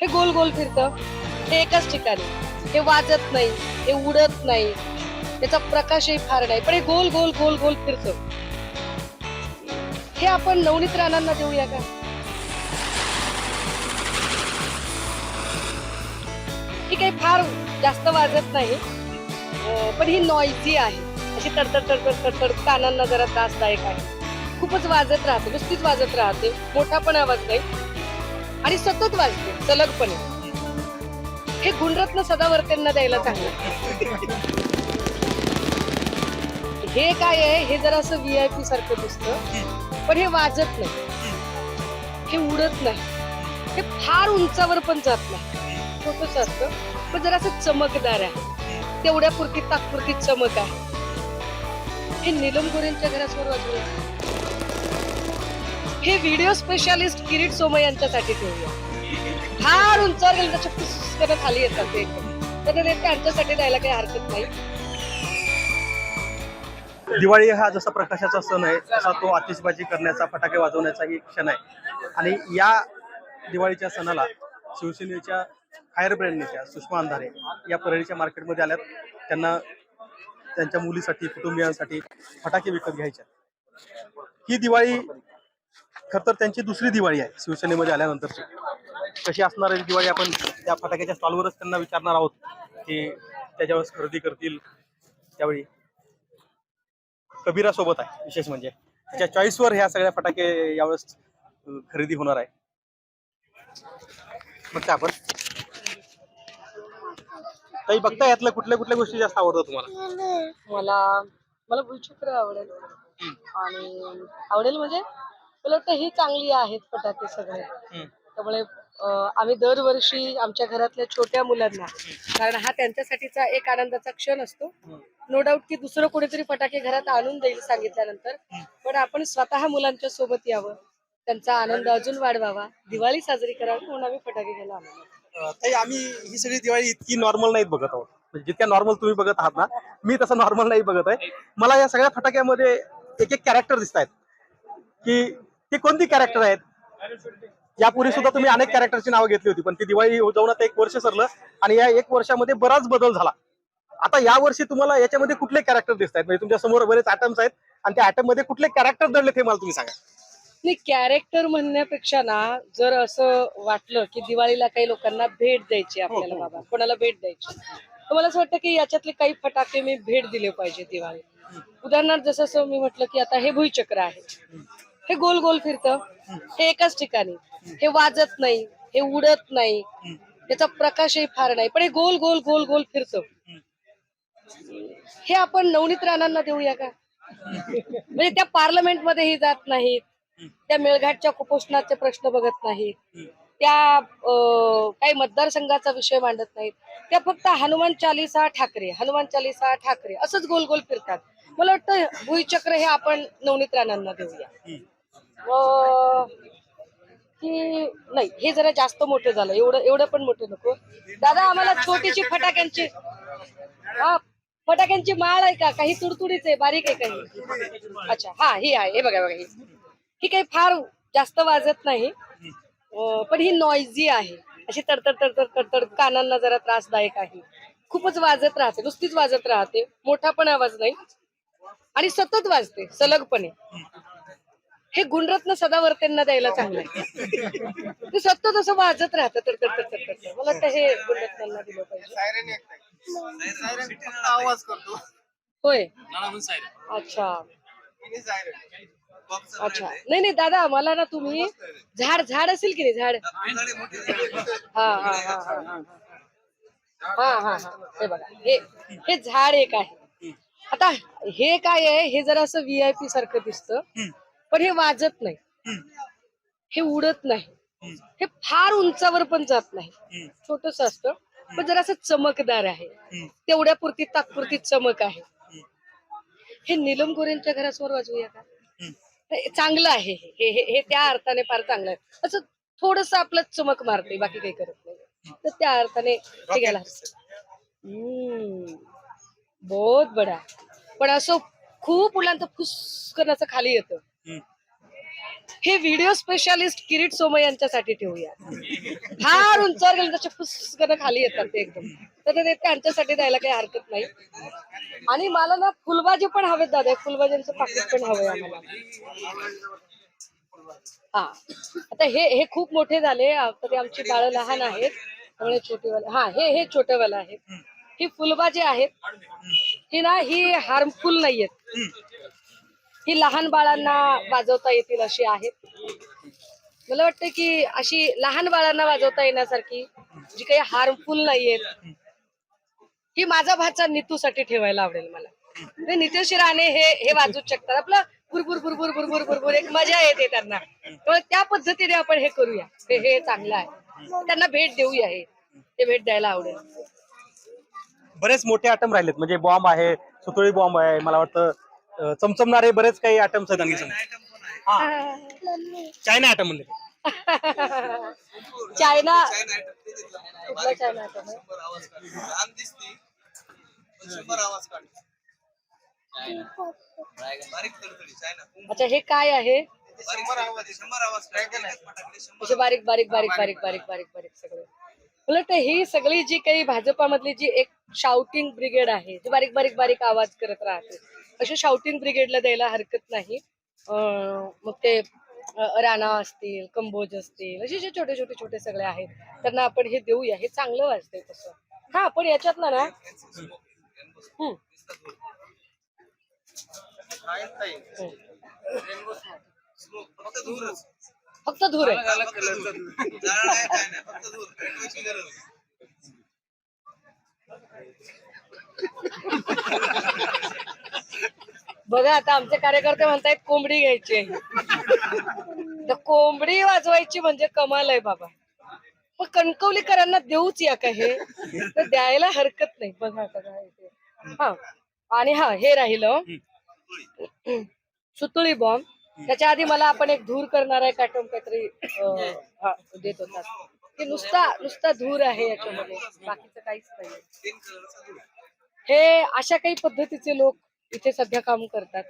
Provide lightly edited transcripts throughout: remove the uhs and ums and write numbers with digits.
हे गोल गोल फिरतं, हे एकाच ठिकाणी, हे वाजत नाही, हे उडत नाही, त्याचा प्रकाशही फार नाही, पण हे गोल गोल गोल गोल फिरतं. हे आपण नवनीत राणांना देऊया का? ही काही फार जास्त वाजत नाही, पण ही नॉइझी आहे, अशी तडतड तडतड तडतड, कानांना जरा त्रासदायक आहे. खूपच वाजत राहते, नुसतीच वाजत राहते, मोठा पण आवाज नाही आणि सतत वाजते सलगपणे. हे गुणरत्न सदावर्तेंना द्यायला चांगलं. हे काय आहे, हे जरा असं VIP सारखं दिसतं, पण हे वाजत नाही, हे उडत नाही, हे फार उंचावर पण जात नाही, छोटस असतं, पण जरा असं चमकदार आहे, तेवढ्या पुरती तात्पुरती चमक आहे. हे नीलम गोरेंच्या घरासमोर वाजवलं. हे व्हिडिओ स्पेशालिस्ट किरीट सोमय यांच्यासाठी ठेवूया. फार उंचावर गेलं तर चक्क खाली येतात ते एकदम, तर ते त्यांच्यासाठी द्यायला काही हरकत नाही. दिवाळी हा जसा प्रकाशाचा सण आहे तसा तो आतिषबाजी करण्याचा, फटाके वाजवण्याचाही क्षण आहे. आणि या दिवाळीच्या सणाला शिवसेनेच्या फायर ब्रँड नेत्या सुषमा अंधारे या परळीच्या मार्केटमध्ये आल्यात. त्यांना त्यांच्या मुलीसाठी, कुटुंबियांसाठी फटाके विकत घ्यायचे. ही दिवाळी खरं तर त्यांची दुसरी दिवाळी आहे शिवसेनेमध्ये आल्यानंतरची. कशी असणार आहे दिवाळी आपण त्या फटाक्याच्या स्टॉलवरच त्यांना विचारणार आहोत की त्याच्यावेळेस खरेदी करतील. त्यावेळी कबीरा सोबत आहे, विशेष म्हणजे त्याच्या चॉईसवर ह्या सगळ्या फटाके यावेळेस खरेदी होणार आहे. बघता आपण ताई, बघता यातल्या कुठल्या कुठल्या गोष्टी जास्त आवडतात तुम्हाला? मला भुईचक्र आवडेल आणि आवडेल म्हणजे मला वाटतं ही चांगली आहेत फटाके सगळे. त्यामुळे आम्ही दरवर्षी आमच्या घरातल्या छोट्या मुलांना, कारण हा त्यांच्यासाठीचा एक आनंदाचा क्षण असतो, नो डाऊट की दुसरं कोणीतरी फटाके घरात आणून देईल सांगितल्यानंतर, पण आपण स्वतः मुलांच्या सोबत यावं, त्यांचा आनंद अजून वाढवावा, दिवाळी साजरी करावी म्हणून आम्ही फटाके घ्यायला आलो. ताई, आम्ही ही सगळी दिवाळी इतकी नॉर्मल नाहीत बघत आहोत. म्हणजे जितक्या नॉर्मल तुम्ही बघत आहात ना, मी तसं नॉर्मल नाही बघत आहे. मला या सगळ्या फटाक्यामध्ये एक एक कॅरेक्टर दिसत आहेत की ते कोणती कॅरेक्टर आहेत. यापूर्वी सुद्धा तुम्ही अनेक कॅरेक्टरची नावं घेतली होती, पण ती दिवाळी जाऊन आता 1 वर्ष सरलं आणि या 1 वर्षामध्ये बराच बदल झाला. आता या वर्षी तुम्हाला याच्यामध्ये कुठले कॅरेक्टर दिसत आहेत? म्हणजे तुमच्या समोर बरेच आयटम्स आहेत आणि त्या आयटम मध्ये कुठले कॅरेक्टर दडले ते मला तुम्ही सांगा. नाही, कॅरेक्टर म्हणण्यापेक्षा ना, जर असं वाटलं की दिवाळीला काही लोकांना भेट द्यायची आपल्याला, बाबा कोणाला भेट द्यायची, तर मला असं वाटतं की याच्यातले काही फटाके मी भेट दिले पाहिजे दिवाळी. उदाहरणार्थ जसं मी म्हटलं की आता हे भुईचक्र आहे, हे गोल गोल फिरतं, हे एकाच ठिकाणी, हे वाजत नाही, हे उडत नाही, त्याचा प्रकाशही फार नाही, पण हे गोल गोल गोल गोल फिरतं. हे आपण नवनीत राणांना देऊया का? म्हणजे त्या पार्लमेंट मध्येही जात नाहीत, त्या मेळघाटच्या कुपोषणाचे प्रश्न बघत नाहीत, त्या काही मतदारसंघाचा विषय मांडत नाहीत, त्या फक्त हनुमान चालीसा ठाकरे, हनुमान चालीसा ठाकरे असंच गोल गोल फिरतात. मला वाटतं भुईचक्र हे आपण नवनीत राणांना देऊया. की नाही, हे जरा जास्त मोठं झालं, एवढं एवढं पण मोठं नको. दादा, आम्हाला छोटीशी फटाक्यांची, हा, फटाक्यांची माळ आहे का? काही तुडतुडीच आहे, बारीक आहे काही? अच्छा, हा, ही आहे, हे बघा बघा, ही काही फार जास्त वाजत नाही, पण ही नॉइझी आहे, अशी तडतड तडतड तडतड, कानांना जरा त्रासदायक आहे. खूपच वाजत राहते, नुसतीच वाजत राहते, मोठा पण आवाज नाही आणि सतत वाजते सलगपणे. हे गुणरत्न सदावर्तेंना द्यायला चांगलं आहे. ते सतत असं वाजत राहतं तडतड तडतड तडतड. मला वाटतं हे गुणरत्नांना दिलं पाहिजे. आवाज करतो. होय, अच्छा अच्छा. नाही नाही दादा, मला ना तुम्ही झाड झाड असेल की नाही, झाड, हा हा हा हा हा हा हा हा, हे बघा, हे झाड एक आहे. आता हे काय आहे, हे जरा असं VIP सारखं दिसतं, पण हे वाजत नाही, हे उडत नाही, हे फार उंचावर पण जात नाही, छोटस असतं, पण जरा असं चमकदार आहे, तेवढ्या पुरती तात्पुरती चमक आहे. हे नीलम गोरेंच्या घरासमोर वाजवूया का? हे चांगलं आहे, हे हे हे त्या अर्थाने फार चांगलं आहे. असं थोडस आपलं चमक मारते, बाकी काही करत नाही, तर त्या अर्थाने ते घ्यायला. बहुत बडा, पण असं खूप मुलांचं फुसकन असं खाली येतं. हे व्हिडिओ स्पेशालिस्ट किरीट सोमय यांच्यासाठी ठेवूया. फार उंचावर गेले त्याच्या फुसकन खाली येतात ते एकदम, तर ते त्यांच्यासाठी द्यायला काही हरकत नाही. आणि मला ना फुलभाजी पण हवेत दादा, फुलभाज्यांचं पाकिट पण हवंय आम्हाला. हा आता हे खूप मोठे झाले, तरी आमची बाळं लहान आहेत त्यामुळे छोटेवाले. हा हे छोटेवाले आहेत. ही फुलभाजी आहेत, ही ना ही हार्मफुल नाहीयेत, ही लहान बाळांना वाजवता येतील अशी आहेत. मला वाटतं की अशी लहान बाळांना वाजवता येण्यासारखी जी काही हार्मफुल नाहीयेत, ही माझा भाचा नीतूसाठी ठेवायला आवडेल मला. नितेश राणे हे वाजूच शकतात. आपलं बुरबुर बुरबुर बुरबुर बुरबुर एक मजा येते त्यांना, त्यामुळे त्या पद्धतीने आपण हे करूया. हे चांगलं आहे, त्यांना भेट देऊया. ते भेट द्यायला आवडेल. बरेच मोठे आयटम राहिलेत, म्हणजे बॉम्ब आहे, सुतळी बॉम्ब आहे, मला वाटतं चमचमणारे बरेच काही आयटम्स आहेत. चायना आयटम म्हणले चायना कुठला चायना आयटम आहे? अच्छा हे काय आहे? असे बारीक बारीक बारीक बारीक बारीक बारीक बारीक सगळे. उलट ही सगळी जी काही भाजपामधली जी एक शाउटिंग ब्रिगेड आहे, जी बारीक बारीक बारीक आवाज करत राहते, अशी शाउटिंग ब्रिगेडला द्यायला हरकत नाही. मग ते राणा असतील, कंबोज असतील, असे जे छोटे छोटे छोटे सगळे आहेत त्यांना आपण हे देऊया. हे चांगलं वाजतंय तसं. हा पण याच्यातलं ना फक्त धूर आहे. बघा आता आमचे कार्यकर्ते म्हणतायत कोंबडी घ्यायची आहे. तर कोंबडी वाजवायची म्हणजे कमाल आहे बाबा. मग कणकवलीकरांना देऊच या का हे, तर द्यायला हरकत नाही. बघा हा. आणि हा हे राहिलं सुतळी बॉम्ब. त्याच्या आधी मला आपण एक धूर करणारा एक आयटम काहीतरी देत होता. की नुसता धूर आहे याच्यामध्ये, बाकीचं काहीच नाही. हे अशा काही पद्धतीचे लोक इथे सध्या काम करतात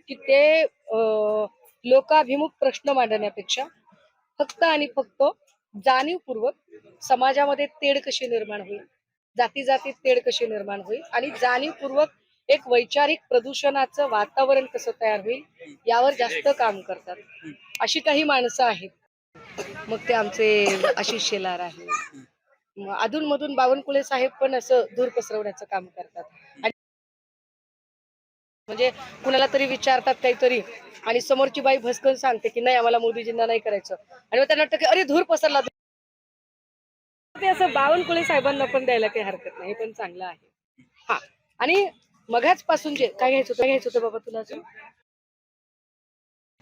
की ते लोकाभिमुख प्रश्न मांडण्यापेक्षा फक्त आणि फक्त जाणीवपूर्वक समाजामध्ये तेढ कशी निर्माण होईल, जाती जातीत तेढ कशी निर्माण होईल आणि जाणीवपूर्वक एक वैचारिक प्रदूषणाचं वातावरण कसं तयार होईल यावर जास्त काम करतात. अशी काही माणसं आहेत. मग ते आमचे आशिष शेलार आहेत, अधून मधून बावनकुळे साहेब पण असं धूर पसरवण्याचं काम करतात. आणि म्हणजे कुणाला तरी विचारतात काहीतरी आणि समोरची बाई भसकन सांगते की नाही आम्हाला मोदीजींना नाही करायचं, आणि मग त्यांना वाटतं की अरे धूर पसरला. ते असं बावनकुळे साहेबांना पण द्यायला काही हरकत नाही, पण चांगलं आहे. हा आणि मगाच पासून जे काय घ्यायचं होतं बाबा तुला अजून?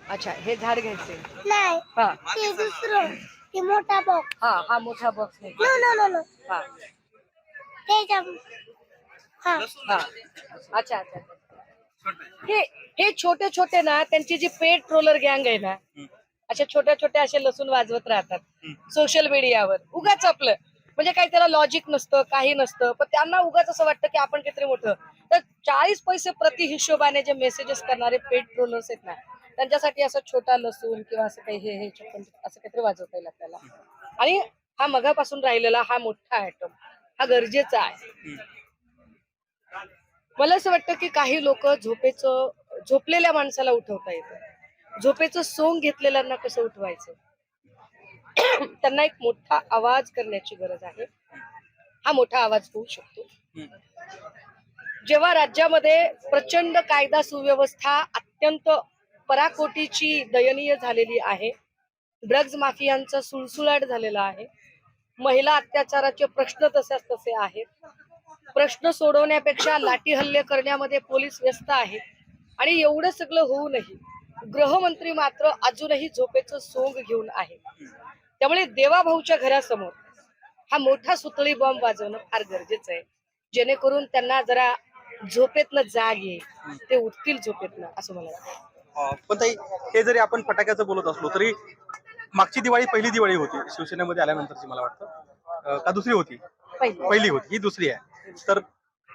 अच्छा हे झाड घ्यायचे नाही, हा. ते दुसरं, ते मोठा बॉक्स. हा मोठा बॉक्स नाही. नो हा त्याच्या हा हा अच्छा. हे छोटे छोटे ना त्यांची जी पेट रोलर गँग आहे ना, अशा छोट्या छोट्या असे लसूण वाजवत राहतात सोशल मीडियावर. उगाच आपलं म्हणजे काही त्याला लॉजिक नसतं, काही नसतं, पण त्यांना उगाच असं वाटतं की आपण किती मोठं. तर 40 पैसे प्रति हिशोबाने जे मेसेजेस करणारे पेट रोलर्स आहेत ना, त्यांच्यासाठी असं छोटा लसूण किंवा असं काही हे असं काहीतरी वाजवता येईल आपल्याला. आणि हा मगापासून राहिलेला हा मोठा आयटम हा गरजेचा आहे. मला असं वाटतं की काही लोक झोपलेल्या माणसाला उठवता येतं, झोपेचं सोंग घेतलेल्यांना कसं उठवायचं, त्यांना एक मोठा आवाज करण्याची गरज आहे. हा मोठा आवाज होऊ शकतो जेव्हा राज्यामध्ये प्रचंड कायदा सुव्यवस्था अत्यंत पराकोटीची दयनीय झालेली आहे, ड्रग्ज माफियांचा सुळसुळाट झालेला आहे, महिला अत्याचाराचे प्रश्न तसेच तसे आहेत, प्रश्न सोडवण्यापेक्षा लाठी हल्ले करण्यामध्ये पोलीस व्यस्त आहेत. आणि एवढं सगळं होऊनही गृहमंत्री मात्र अजूनही झोपेचं सोंग घेऊन आहे. त्यामुळे देवाभाऊच्या घरासमोर हा मोठा सुतळी बॉम्ब वाजवणं फार गरजेचं आहे, जेणेकरून त्यांना जरा झोपेतनं जाग येईल, ते उठतील झोपेतनं असं मला वाटतं. पण ताई, हे जरी आपण फटाक्याचं बोलत असलो तरी मागची दिवाळी पहिली दिवाळी होती शिवसेनेमध्ये आल्यानंतरची, मला वाटतं का दुसरी होती? पहिली होती, ही दुसरी आहे. तर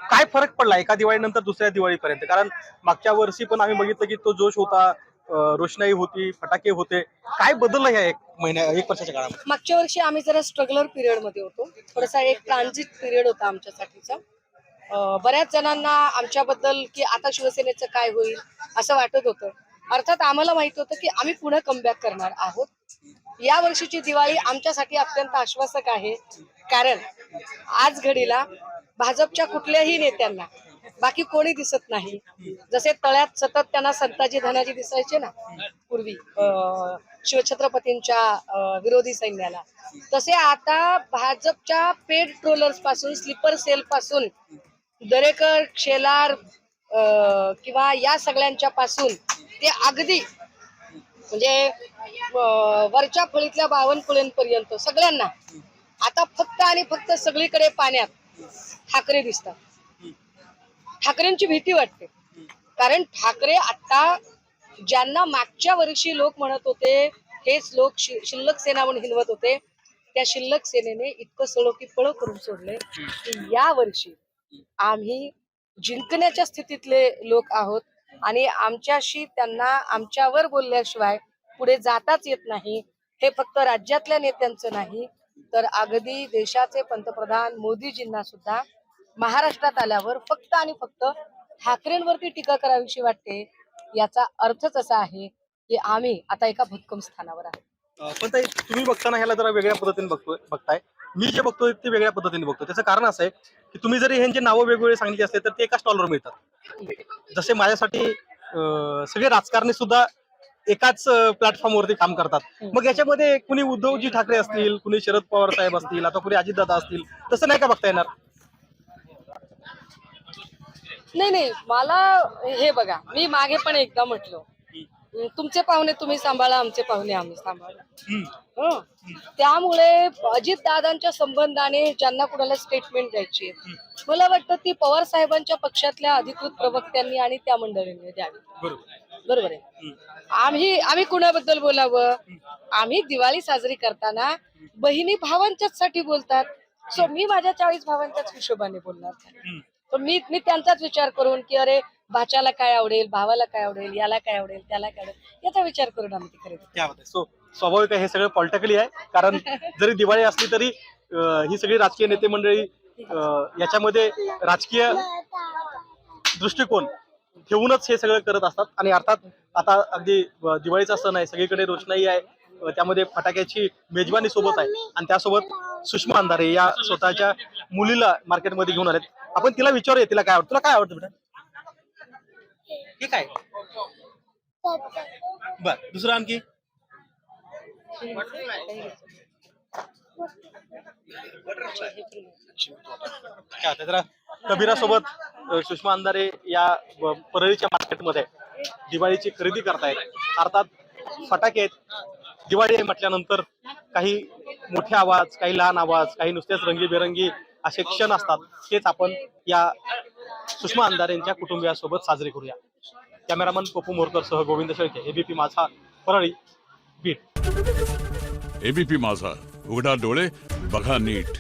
काय फरक पडला एका दिवाळीनंतर दुसऱ्या दिवाळीपर्यंत? कारण मागच्या वर्षी पण आम्ही बघितलं की तो जोश होता, रोषणाई होती, फटाके होते, काय बदललं या 1 वर्षाच्या काळामध्ये? मागच्या वर्षी आम्ही जरा स्ट्रगलर पिरियड मध्ये होतो, थोडासा एक ट्रान्झिट पिरियड होता आमच्यासाठीचा. बऱ्याच जणांना आमच्याबद्दल की आता शिवसेनेचं काय होईल असं वाटत होतं. अर्थात आम्हाला माहित होतं की आम्ही पुन्हा कमबॅक करणार आहोत. या वर्षीची दिवाळी आमच्यासाठी अत्यंत आश्वासक आहे, कारण आज घडीला भाजपच्या कुठल्याही नेत्यांना बाकी कोणी दिसत नाही. जसे तळ्यात सतत त्यांना संताजी धनाजी दिसायचे ना पूर्वी शिवछत्रपतींच्या विरोधी सैन्याला, तसे आता भाजपच्या पेड ट्रोलर्स पासून, स्लीपर सेल पासून, दरेकर, शेलार किंवा या सगळ्यांच्या पासून ते अगदी म्हणजे वरच्या फळीतल्या बावनकुळेंपर्यंत सगळ्यांना आता फक्त आणि फक्त सगळीकडे पाण्यात ठाकरे दिसतात. ठाकरेंची भीती वाटते, कारण ठाकरे आता ज्यांना मागच्या वर्षी लोक म्हणत होते हेच लोक शिल्लक सेना म्हणून हिंदवत होते, त्या शिल्लक सेनेने इतकं सळो की पळो करून सोडले की या वर्षी आम्ही जिंकण्याच्या स्थितीतले लोक आहोत आणि आमच्याशी त्यांना आमच्यावर बोलल्याशिवाय पुढे जाताच येत नाही. हे फक्त राज्यातल्या नेत्यांचं नाही, तर अगदी देशाचे पंतप्रधान मोदीजींना सुद्धा महाराष्ट्रात आल्यावर फक्त आणि फक्त ठाकरेंवरती टीका करावीशी वाटते. याचा अर्थच असा आहे की आम्ही आता एका भक्कम स्थानावर आहोत. पण ताई, तुम्ही बघताना ह्याला जरा वेगळ्या पद्धतीने बघताय. मी जे बघतोय ते वेगळ्या पद्धतीने बघतो. त्याचं कारण असं आहे की तुम्ही जरी ह्यांची नावं वेगवेगळी सांगितली असते तर ते एका स्टॉलवर मिळतात. जसे माझ्यासाठी सगळे राजकारणी सुद्धा एकाच प्लॅटफॉर्मवरती काम करतात. मग याच्यामध्ये कुणी उद्धवजी ठाकरे असतील, कुणी शरद पवार साहेब असतील, आता कुणी अजितदादा असतील, तसं नाही का बघता येणार? नाही, मला हे बघा, मी मागे पण एकदा म्हटलं, तुमचे पाहुणे तुम्ही सांभाळा, आमचे पाहुणे आम्ही सांभाळा. त्यामुळे अजितदादांच्या संबंधाने ज्यांना कुणाला स्टेटमेंट द्यायची आहे, मला वाटतं ती पवार साहेबांच्या पक्षातल्या अधिकृत प्रवक्त्यांनी आणि त्या मंडळींनी द्यावी. बरोबर आहे. आम्ही कुणाबद्दल बोलावं? आम्ही दिवाळी साजरी करताना बहिणी भावांच्याच साठी बोलतात. सो मी माझ्या 40 भावांच्याच हिशोबाने बोलणार. पण मी त्यांचाच विचार करून की अरे भाच्याला काय आवडेल, भावाला काय आवडेल, याला काय आवडेल, त्याला काय आवडेल, याचा विचार करून आम्ही ती खरेदी. सो स्वाभाविक आहे, हे सगळं पॉलिटिकली आहे. कारण जरी दिवाळी असली तरी ही सगळी राजकीय नेते मंडळी याच्यामध्ये राजकीय दृष्टिकोन ठेवूनच हे सगळं करत असतात. आणि अर्थात आता अगदी दिवाळीचा सण आहे, सगळीकडे रोषणाई आहे, त्यामध्ये फटाक्याची मेजवानी सोबत आहे आणि त्यासोबत सुषमा अंधारे या स्वतःच्या मुलीला मार्केटमध्ये घेऊन आलेत. आपण तिला विचारूया तिला काय आवडतं. तुला काय आवडतं बेटा? हे काय? बर, दुसरं आणखी? काय जरा कबीरा सोबत सुषमा अंधारे या परळीच्या मार्केटमध्ये दिवाळीची खरेदी करतायत. अर्थात फटाके आहेत, दिवाळी आहे म्हटल्यानंतर काही मोठे आवाज, काही लहान आवाज, काही नुसतेच रंगीबेरंगी असे क्षण असतात. तेच आपण या सुषमा अंधारे यांच्या कुटुंबियासोबत साजरे करूया. कॅमेरामन पप्पू मोरकर सह गोविंद शेळके, एबीपी माझा, परळी, बीड. एबीपी माझा, उघडा डोळे बघा नीट.